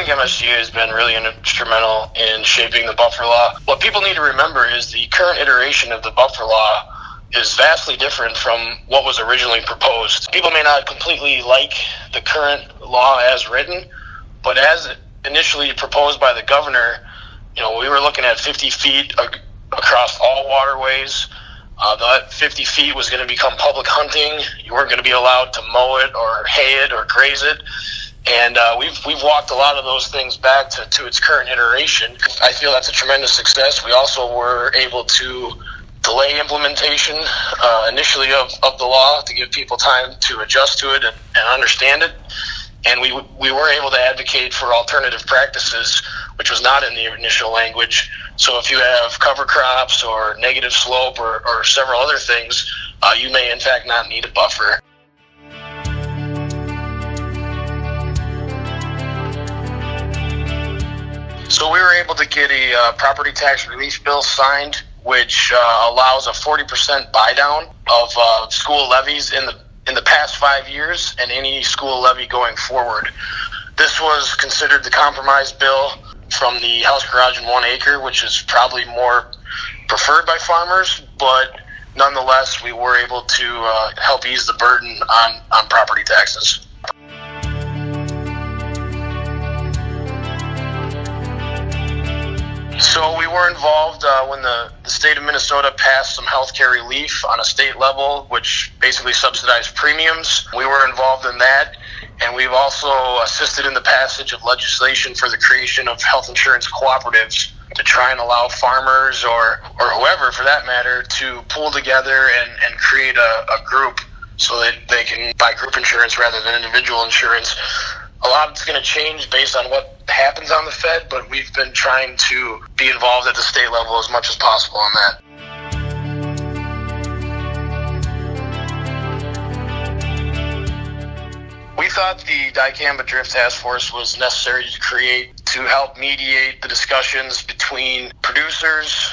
think MSGA has been really instrumental in shaping the buffer law. What people need to remember is the current iteration of the buffer law is vastly different from what was originally proposed. People may not completely like the current law as written, but as initially proposed by the governor, we were looking at 50 feet across all waterways. That 50 feet was going to become public hunting. You weren't going to be allowed to mow it or hay it or graze it. And we've walked a lot of those things back to its current iteration. I feel that's a tremendous success. We also were able to delay implementation initially of the law to give people time to adjust to it and understand it. And we were able to advocate for alternative practices, which was not in the initial language. So if you have cover crops or negative slope or several other things, you may in fact not need a buffer. So we were able to get a property tax relief bill signed, which allows a 40% buy down of school levies in the past 5 years and any school levy going forward. This was considered the compromise bill from the house garage and 1 acre, which is probably more preferred by farmers, but nonetheless, we were able to help ease the burden on property taxes. So we were involved when the state of Minnesota passed some healthcare relief on a state level, which basically subsidized premiums. We were involved in that, and we've also assisted in the passage of legislation for the creation of health insurance cooperatives to try and allow farmers or whoever, for that matter, to pool together and create a group so that they can buy group insurance rather than individual insurance. A lot of it's going to change based on what happens on the Fed, but we've been trying to be involved at the state level as much as possible on that. We thought the dicamba drift task force was necessary to help mediate the discussions between producers,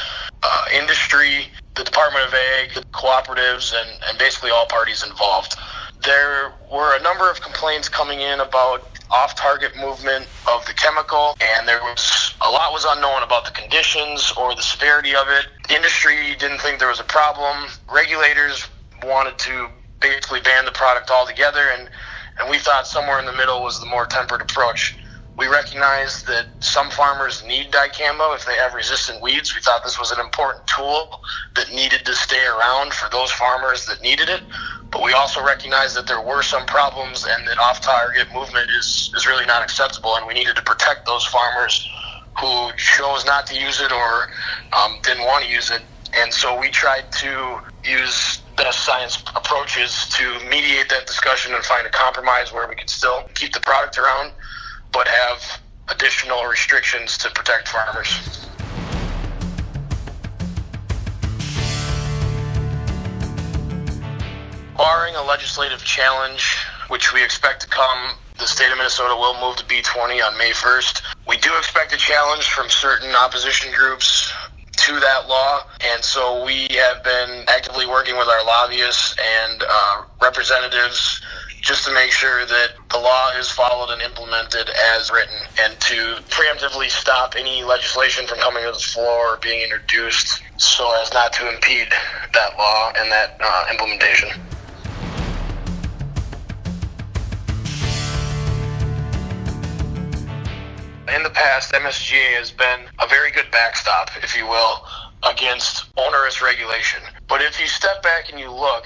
industry, the Department of Ag, the cooperatives, and basically all parties involved. There were a number of complaints coming in about off-target movement of the chemical, and a lot was unknown about the conditions or the severity of it. The industry didn't think there was a problem. Regulators wanted to basically ban the product altogether, and we thought somewhere in the middle was the more tempered approach. We recognized that some farmers need dicamba if they have resistant weeds. We thought this was an important tool that needed to stay around for those farmers that needed it. But we also recognized that there were some problems and that off-target movement is really not acceptable, and we needed to protect those farmers who chose not to use it or didn't want to use it. And so we tried to use best science approaches to mediate that discussion and find a compromise where we could still keep the product around but have additional restrictions to protect farmers. Barring a legislative challenge, which we expect to come, the state of Minnesota will move to B20 on May 1st. We do expect a challenge from certain opposition groups to that law, and so we have been actively working with our lobbyists and representatives just to make sure that the law is followed and implemented as written, and to preemptively stop any legislation from coming to the floor or being introduced so as not to impede that law and that implementation. In the past, MSGA has been a very good backstop, if you will, against onerous regulation. But if you step back and you look,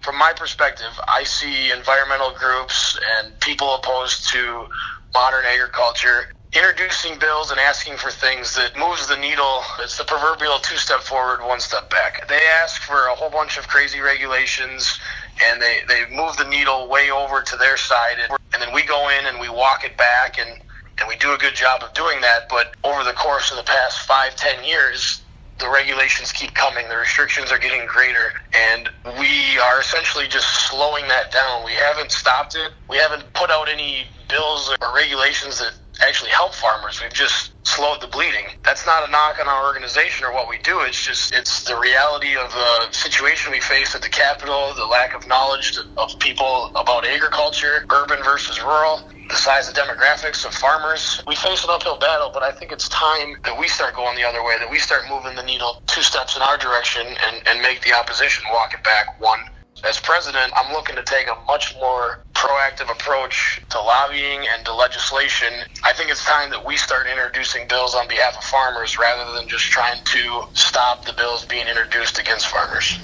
from my perspective, I see environmental groups and people opposed to modern agriculture introducing bills and asking for things that moves the needle. It's the proverbial 2-step forward, 1 step back. They ask for a whole bunch of crazy regulations, and they move the needle way over to their side, and then we go in and we walk it back, and we do a good job of doing that. But over the course of the past 5-10 years, the regulations keep coming, the restrictions are getting greater, and we are essentially just slowing that down. We haven't stopped it. We haven't put out any bills or regulations that actually help farmers. We've just slowed the bleeding. That's not a knock on our organization or what we do. It's the reality of the situation we face at the Capitol, the lack of knowledge of people about agriculture, urban versus rural, the size of demographics of farmers. We face an uphill battle, but I think it's time that we start going the other way, that we start moving the needle 2 steps in our direction and make the opposition walk it back 1. As president, I'm looking to take a much more proactive approach to lobbying and to legislation. I think it's time that we start introducing bills on behalf of farmers rather than just trying to stop the bills being introduced against farmers.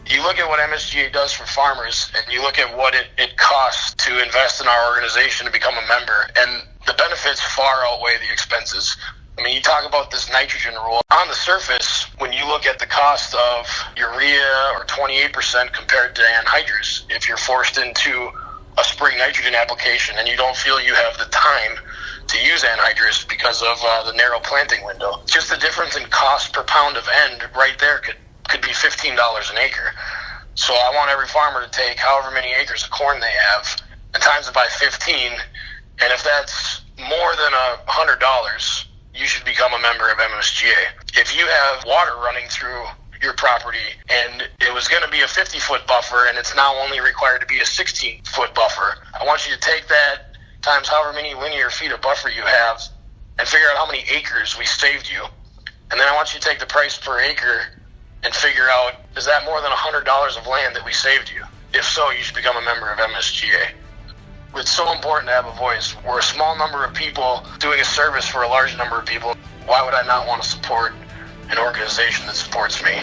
You look at what MSGA does for farmers, and you look at what it costs to invest in our organization to become a member, and the benefits far outweigh the expenses. I mean, you talk about this nitrogen rule. On the surface, when you look at the cost of urea or 28% compared to anhydrous, if you're forced into a spring nitrogen application and you don't feel you have the time to use anhydrous because of the narrow planting window, just the difference in cost per pound of end right there could be $15 an acre. So I want every farmer to take however many acres of corn they have and times it by 15. And if that's more than $100, you should become a member of MSGA. If you have water running through your property and it was going to be a 50-foot buffer and it's now only required to be a 16-foot buffer, I want you to take that times however many linear feet of buffer you have and figure out how many acres we saved you. And then I want you to take the price per acre and figure out, is that more than $100 of land that we saved you? If so, you should become a member of MSGA. It's so important to have a voice. We're a small number of people doing a service for a large number of people. Why would I not want to support an organization that supports me?